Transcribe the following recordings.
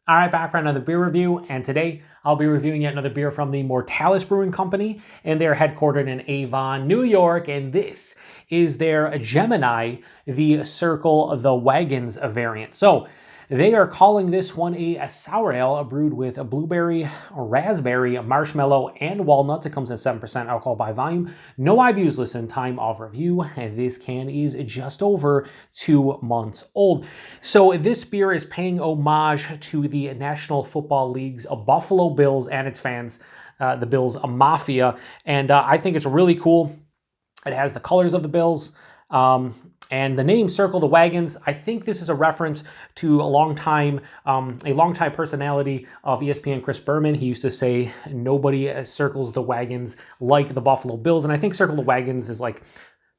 All right, back for another beer review, and today I'll be reviewing yet another beer from the Mortalis Brewing Company, and they're headquartered in Avon, New York, and this is their Gemini, the Circle, the Wagons variant. So they are calling this one a sour ale brewed with a blueberry, raspberry, marshmallow, and walnuts. It comes in 7% alcohol by volume. No IBUs listed, time of review, and this can is just over 2 months old. So this beer is paying homage to the National Football League's Buffalo Bills and its fans, the Bills Mafia, and I think it's really cool. It has the colors of the Bills. And the name Circle the Wagons, I think this is a reference to a longtime personality of ESPN, Chris Berman. He used to say, nobody circles the wagons like the Buffalo Bills. And I think Circle the Wagons is like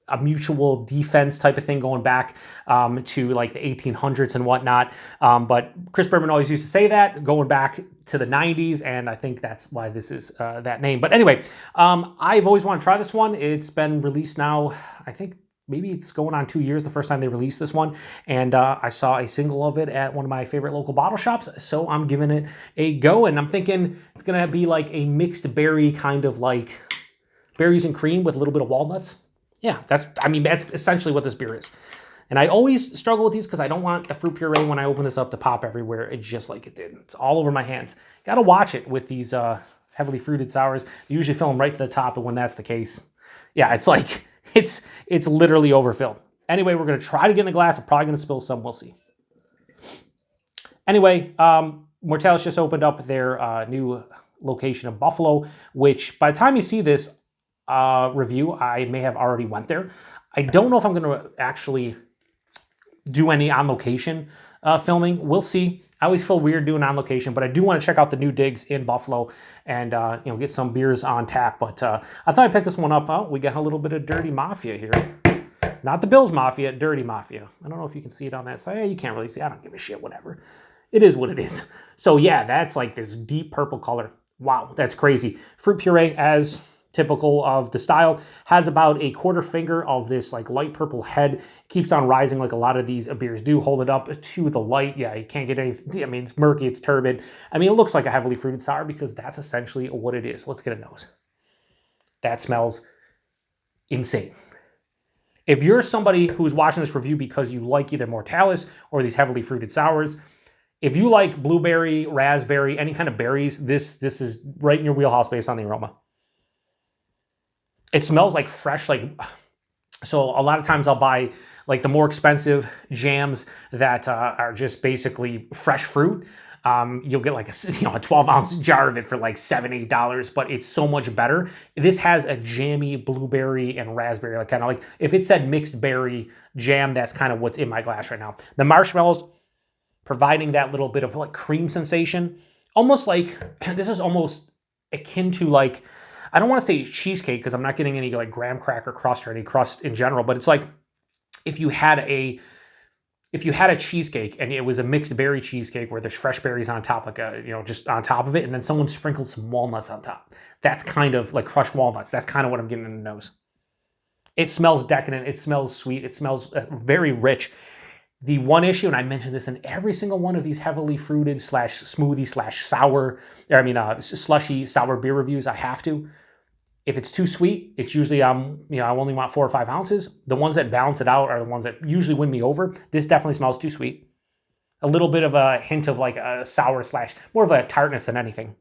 a mutual defense type of thing going back to like the 1800s and whatnot. But Chris Berman always used to say that going back to the 90s, and I think that's why this is that name. But anyway, I've always wanted to try this one. It's been released now, I think, maybe it's going on 2 years, the first time they released this one. And I saw a single of it at one of my favorite local bottle shops. So I'm giving it a go. And I'm thinking it's going to be like a mixed berry kind of like berries and cream with a little bit of walnuts. Yeah, that's essentially what this beer is. And I always struggle with these because I don't want the fruit puree when I open this up to pop everywhere. It's just like it did. It's all over my hands. Got to watch it with these heavily fruited sours. They usually fill them right to the top. And when that's the case, yeah, it's like... It's literally overfilled. Anyway, we're going to try to get in the glass. I'm probably going to spill some. We'll see. Anyway, Mortalis just opened up their new location of Buffalo, which by the time you see this review, I may have already went there. I don't know if I'm going to actually do any on-location filming. We'll see. I always feel weird doing on location, but I do want to check out the new digs in Buffalo and get some beers on tap. But I thought I'd pick this one up. Oh, we got a little bit of Dirty Mafia here. Not the Bills Mafia, Dirty Mafia. I don't know if you can see it on that side. Yeah, you can't really see. I don't give a shit, whatever. It is what it is. So yeah, that's like this deep purple color. Wow, that's crazy. Fruit puree, as typical of the style, has about a quarter finger of this like light purple head. Keeps on rising like a lot of these beers do. Hold it up to the light. Yeah, you can't get any, I mean, it's murky, it's turbid. I mean, it looks like a heavily fruited sour because that's essentially what it is. Let's get a nose. That smells insane. If you're somebody who's watching this review because you like either Mortalis or these heavily fruited sours, if you like blueberry, raspberry, any kind of berries, this is right in your wheelhouse based on the aroma. It smells like fresh, so a lot of times I'll buy like the more expensive jams that are just basically fresh fruit. You'll get like a 12-ounce jar of it for like $7, $8, but it's so much better. This has a jammy blueberry and raspberry, like kind of like if it said mixed berry jam, that's kind of what's in my glass right now. The marshmallows providing that little bit of like cream sensation, almost like this is almost akin to like, I don't want to say cheesecake because I'm not getting any like graham cracker crust or any crust in general, but it's like if you had a cheesecake and it was a mixed berry cheesecake where there's fresh berries on top, like just on top of it, and then someone sprinkled some walnuts on top. That's kind of like crushed walnuts. That's kind of what I'm getting in the nose. It smells decadent. It smells sweet. It smells very rich. The one issue, and I mentioned this in every single one of these heavily fruited / smoothie / sour, slushy sour beer reviews, I have to. If it's too sweet, it's usually, I only want 4 or 5 ounces. The ones that balance it out are the ones that usually win me over. This definitely smells too sweet. A little bit of a hint of like a sour / more of a tartness than anything.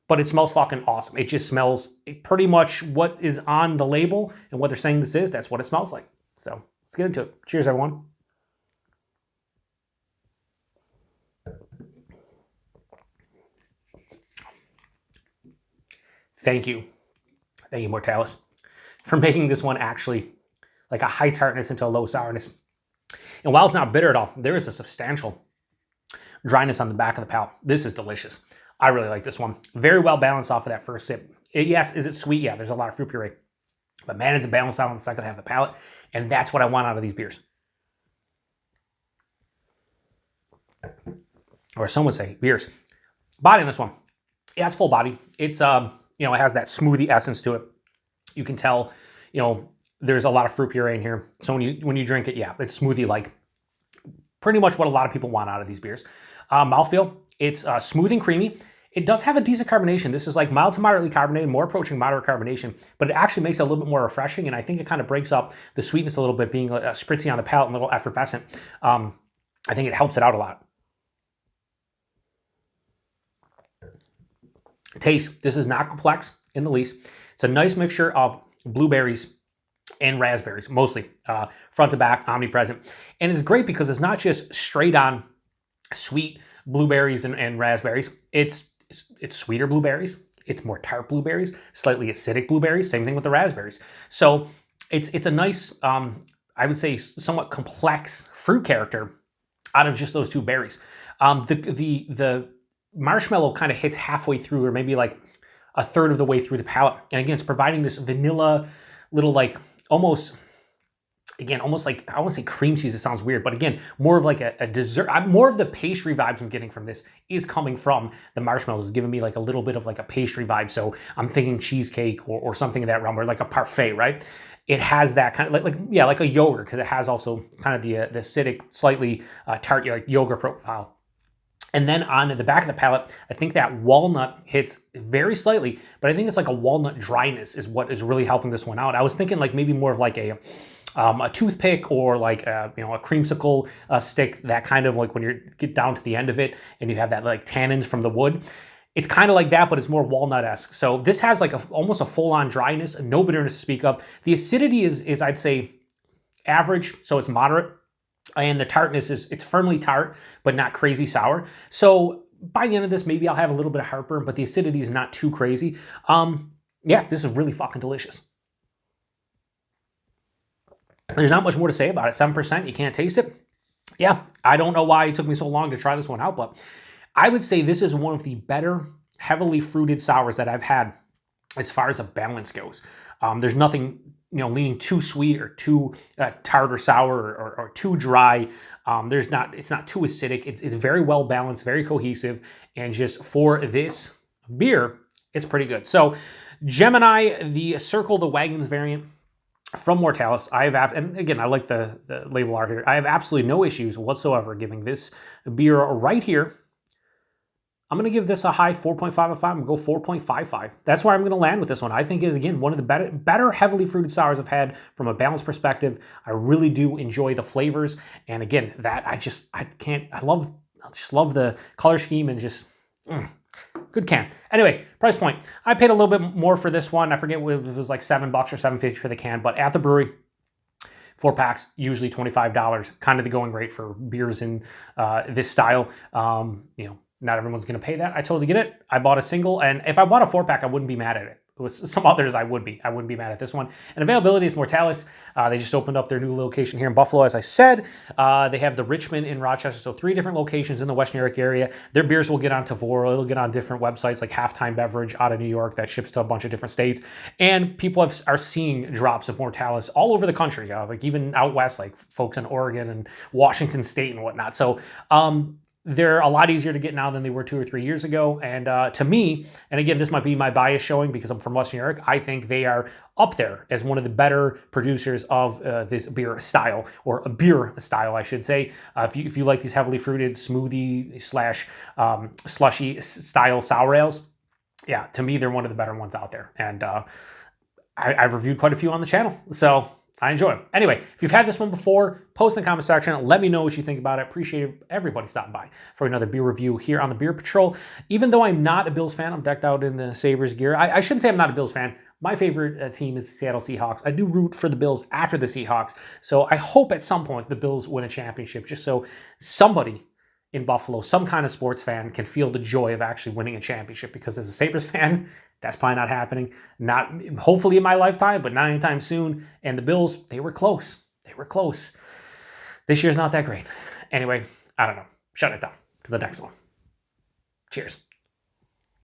But it smells fucking awesome. It just smells pretty much what is on the label and what they're saying this is. That's what it smells like. So let's get into it. Cheers, everyone. Thank you, Mortalis, for making this one actually like a high tartness into a low sourness. And while it's not bitter at all, there is a substantial dryness on the back of the palate. This is delicious. I really like this one. Very well balanced off of that first sip. Yes, is it sweet? Yeah, there's a lot of fruit puree. But man, is it balanced out on the second half of the palate. And that's what I want out of these beers. Or some would say beers. Body on this one. Yeah, it's full body. It's it has that smoothie essence to it. You can tell, there's a lot of fruit puree in here. So when you drink it, yeah, it's smoothie-like. Pretty much what a lot of people want out of these beers. Mouthfeel, it's smooth and creamy. It does have a decent carbonation. This is like mild to moderately carbonated, more approaching moderate carbonation, but it actually makes it a little bit more refreshing, and I think it kind of breaks up the sweetness a little bit, being spritzy on the palate and a little effervescent. I think it helps it out a lot. Taste, this is not complex in the least. It's a nice mixture of blueberries and raspberries, mostly front to back, omnipresent. And it's great because it's not just straight on sweet blueberries and raspberries. It's sweeter blueberries. It's more tart blueberries, slightly acidic blueberries. Same thing with the raspberries. So it's a nice, I would say, somewhat complex fruit character out of just those two berries. The marshmallow kind of hits halfway through, or maybe like a third of the way through the palate. And again, it's providing this vanilla little like almost like, I want to say cream cheese, it sounds weird, but again, more of like a dessert. More of the pastry vibes I'm getting from this is coming from the marshmallows. It's giving me like a little bit of like a pastry vibe. So I'm thinking cheesecake or something in that realm, or like a parfait, right? It has that kind of like a yogurt, because it has also kind of the acidic, slightly tart like yogurt profile. And then on the back of the palate, I think that walnut hits very slightly, but I think it's like a walnut dryness is what is really helping this one out. I was thinking like maybe more of like a toothpick, or like a creamsicle stick, that kind of like when you get down to the end of it and you have that like tannins from the wood. It's kind of like that, but it's more walnut-esque. So this has like almost a full-on dryness, no bitterness to speak of. The acidity is I'd say average, so it's moderate. And the tartness it's firmly tart, but not crazy sour. So by the end of this, maybe I'll have a little bit of heartburn, but the acidity is not too crazy. Yeah, this is really fucking delicious. There's not much more to say about it. 7%, you can't taste it. Yeah, I don't know why it took me so long to try this one out, but I would say this is one of the better heavily fruited sours that I've had as far as a balance goes. There's nothing leaning too sweet or too tart or sour or too dry. It's not too acidic. It's very well balanced, very cohesive, and just for this beer, it's pretty good. So Gemini, the Circle the Wagons variant from Mortalis, and again, I like the label art here. I have absolutely no issues whatsoever giving this beer right here. I'm going to give this a high 4.5 out of 5. I'm going to go 4.55. That's where I'm going to land with this one. I think it's, again, one of the better heavily fruited sours I've had from a balance perspective. I really do enjoy the flavors. And again, I just love the color scheme and just, good can. Anyway, price point. I paid a little bit more for this one. I forget if it was like $7 or $7.50 for the can, but at the brewery, 4 packs, usually $25, kind of the going rate for beers in this style. Not everyone's going to pay that. I totally get it. I bought a single, and if I bought a 4-pack, I wouldn't be mad at it. With some others, I wouldn't be mad at this one. And availability is Mortalis. They just opened up their new location here in Buffalo, as I said. They have the Richmond in Rochester, so 3 different locations in the West New York area. Their beers will get on Tavoro. It'll get on different websites like Halftime Beverage out of New York that ships to a bunch of different states. And people are seeing drops of Mortalis all over the country, like even out west, like folks in Oregon and Washington State and whatnot. So they're a lot easier to get now than they were 2 or 3 years ago. And to me, and again, this might be my bias showing because I'm from West New York, I think they are up there as one of the better producers of this beer style, or a beer style, I should say. If you like these heavily fruited smoothie / slushy style sour ales, yeah, to me, they're one of the better ones out there. And I've reviewed quite a few on the channel, so I enjoy them. Anyway, if you've had this one before, post in the comment section. Let me know what you think about it. Appreciate everybody stopping by for another beer review here on the Beer Patrol. Even though I'm not a Bills fan, I'm decked out in the Sabres gear. I shouldn't say I'm not a Bills fan. My favorite team is the Seattle Seahawks. I do root for the Bills after the Seahawks. So I hope at some point the Bills win a championship, just so somebody in Buffalo, some kind of sports fan, can feel the joy of actually winning a championship. Because as a Sabres fan, that's probably not happening. Not hopefully in my lifetime, but not anytime soon. And the Bills, they were close. They were close. This year's not that great. Anyway, I don't know. Shut it down. To the next one. Cheers.